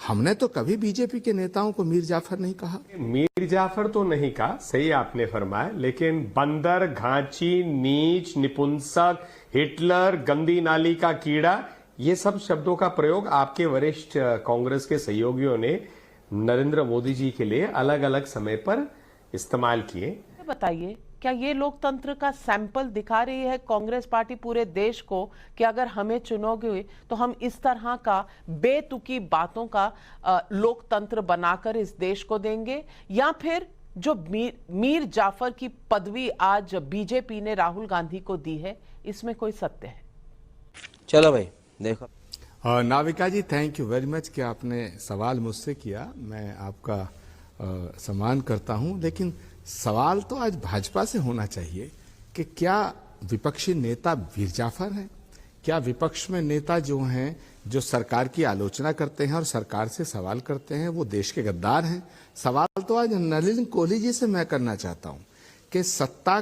हमने तो कभी बीजेपी के नेताओं को मीर जाफर नहीं कहा। मीर जाफर तो नहीं कहा, सही आपने फरमाया, लेकिन बंदर, घांची, नीच, निपुंसक, हिटलर, गंदी नाली का कीड़ा, ये सब शब्दों का प्रयोग आपके वरिष्ठ कांग्रेस के सहयोगियों ने नरेंद्र मोदी जी के लिए अलग अलग समय पर इस्तेमाल किए। बताइए, क्या ये लोकतंत्र का सैंपल दिखा रही है कांग्रेस पार्टी पूरे देश को कि अगर हमें चुनोगे तो हम इस तरह का बेतुकी बातों का लोकतंत्र बनाकर इस देश को देंगे? या फिर जो मीर जाफर की पदवी आज बीजेपी ने राहुल गांधी को दी है, इसमें कोई सत्य है? चलो भाई देखो। नाविका जी, थैंक यू वेरी मच कि आपने सवाल मुझसे किया। मैं आपका सम्मान करता हूं, लेकिन सवाल तो आज भाजपा से होना चाहिए कि क्या विपक्षी नेता मीर जाफर हैं? क्या विपक्ष में नेता जो हैं, जो सरकार की आलोचना करते हैं और सरकार से सवाल करते हैं, वो देश के गद्दार हैं? सवाल तो आज नलिन कोहली जी से मैं करना चाहता हूं कि सत्ता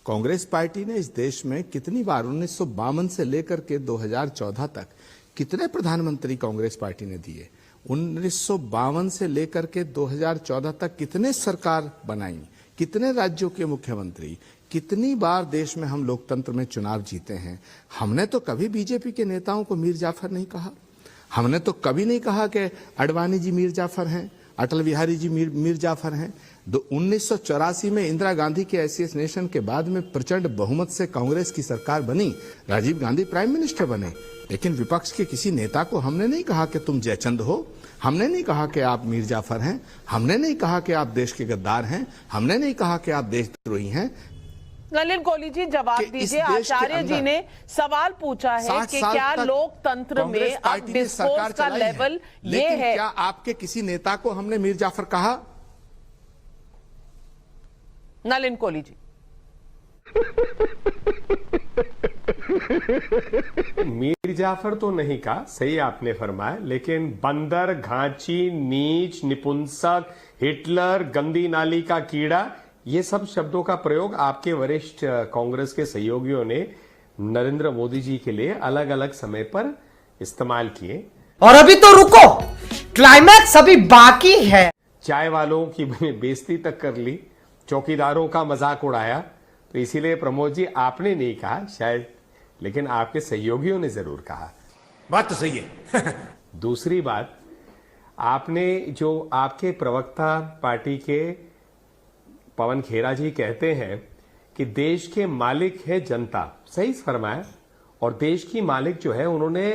कांग्रेस पार्टी ने इस देश में कितनी बार 1952 से लेकर के 2014 तक कितने प्रधानमंत्री कांग्रेस पार्टी ने दिए? 1952 से लेकर के 2014 तक कितने सरकार बनाई, कितने राज्यों के मुख्यमंत्री, कितनी बार देश में हम लोकतंत्र में चुनाव जीते हैं? हमने तो कभी बीजेपी के नेताओं को मीर जाफर नहीं कहा। हमने तो कभी नहीं कहा कि अडवाणी जी मीर जाफर हैं, अटल बिहारी जी मीर जाफर हैं। 1984 में इंदिरा गांधी के एसोसिएशन के बाद में प्रचंड बहुमत से कांग्रेस की सरकार बनी, राजीव गांधी प्राइम मिनिस्टर बने, लेकिन विपक्ष के किसी नेता को हमने नहीं कहा कि तुम जयचंद हो, हमने नहीं कहा कि आप मीर जाफर हैं, हमने नहीं कहा कि आप देश के गद्दार हैं, हमने नहीं कहा कि आप देशद्रोही हैं। नलिन कोहली जी, जवाब दीजिए। आचार्य जी ने सवाल पूछा है कि क्या लोकतंत्र में अब डिस्कोर्स का लेवल ये है? क्या आपके किसी नेता को हमने मीर जाफर कहा? नलिन कोहली जी, मीर जाफर तो नहीं कहा, सही आपने फरमाया, लेकिन बंदर, घांची, नीच, निपुंसक, हिटलर, गंदी नाली का कीड़ा, ये सब शब्दों का प्रयोग आपके वरिष्ठ कांग्रेस के सहयोगियों ने नरेंद्र मोदी जी के लिए अलग अलग समय पर इस्तेमाल किए। और अभी तो रुको, क्लाइमैक्स अभी बाकी है। चाय वालों की बेइज्जती तक कर ली, चौकीदारों का मजाक उड़ाया, तो इसीलिए प्रमोद जी आपने नहीं कहा शायद, लेकिन आपके सहयोगियों ने जरूर कहा। बात तो सही है। दूसरी बात, आपने जो आपके प्रवक्ता पार्टी के पवन खेरा जी कहते हैं कि देश के मालिक है जनता, सही फरमाया, और देश की मालिक जो है उन्होंने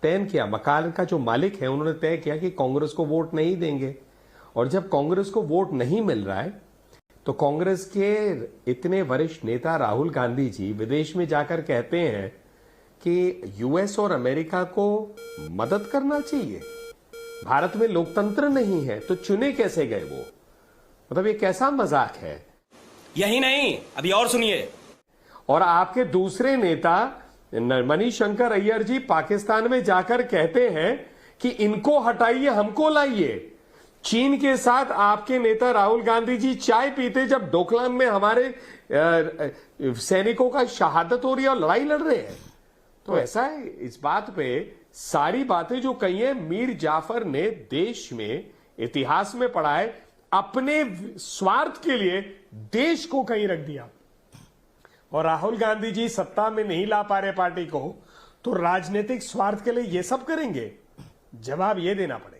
तय किया, मकान का जो मालिक है उन्होंने तय किया कि कांग्रेस को वोट नहीं देंगे। और जब कांग्रेस को वोट नहीं मिल रहा है तो कांग्रेस के इतने वरिष्ठ नेता राहुल गांधी जी विदेश में जाकर कहते हैं कि यूएस और अमेरिका को मदद करना चाहिए, भारत में लोकतंत्र नहीं है, तो चुने कैसे गए वो? मतलब ये कैसा मजाक है? यही नहीं, अभी और सुनिए। और आपके दूसरे नेता मणिशंकर अय्यर जी पाकिस्तान में जाकर कहते हैं कि इनको हटाइए, हमको लाइए। चीन के साथ आपके नेता राहुल गांधी जी चाय पीते जब डोकलाम में हमारे सैनिकों का शहादत हो रही है और लड़ाई लड़ रहे हैं। तो ऐसा है, इस बात पे सारी बातें जो कही है मीर जाफर ने देश में इतिहास में पढ़ा है, अपने स्वार्थ के लिए देश को कहीं रख दिया। और राहुल गांधी जी सत्ता में नहीं ला पा रहे पार्टी को, तो राजनीतिक स्वार्थ के लिए ये सब करेंगे? जवाब ये देना पड़ेगा।